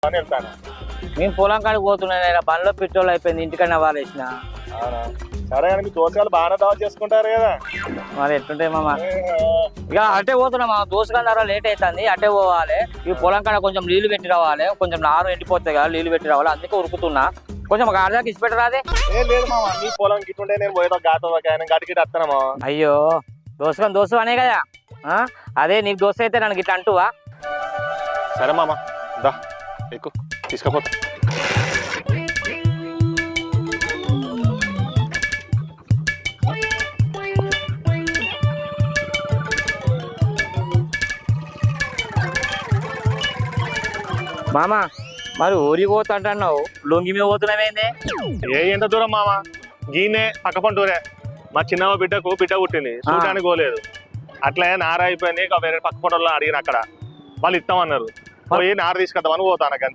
అని వెళ్తాను. మేము పొలం కాడికి పోతున్నాయి, బండ్లో పెట్రోల్ అయిపోయింది, ఇంటికన్నా వారేసిన. అవునా, సరే కానీ మీ దోసగాళ్ళు బాగానే దావా చేసుకుంటారు కదా. మరి ఎట్లుంటాయి మామ, ఇక అటే పోతున్నాం మా దోసుగారు, లేట్ అవుతుంది, అటే పోవాలి. ఈ పొలం కాడ కొంచెం నీళ్లు పెట్టి రావాలి, కొంచెం నారు ఎండిపోతాయి కదా, నీళ్లు పెట్టి రావాలి, అందుకే ఉరుకుతున్నా. కొంచెం ఒక అర్ధాకి ఇచ్చి పెట్టరాదే. లేదు మామ, మీ పొలం గిట్టుంటే నేను పోయేదో గడికి వస్తానమ్మా. అయ్యో దోసు అనే కదా, అదే నీకు దోశ అయితే నన్ను ఇట్లా అంటువా? సరే మామ, దా ఎక్కువ తీసుకపోతా. మామ మరి ఊరికి పోతుంటున్నావు, లొంగి మీద పోతున్నావేంది? ఎంత దూరం మామ, గీనే పక్క పంటూరే. మా చిన్నమ్మ బిడ్డకు బిడ్డ పుట్టింది, చూడడానికి పోలేదు. అట్లా నార అయిపోయింది, ఇక వేరే పక్క పంటలో అడిగిన అక్కడ వాళ్ళు ఇస్తామన్నారు, పోయి నార తీసుకొద్దామని పోతాను.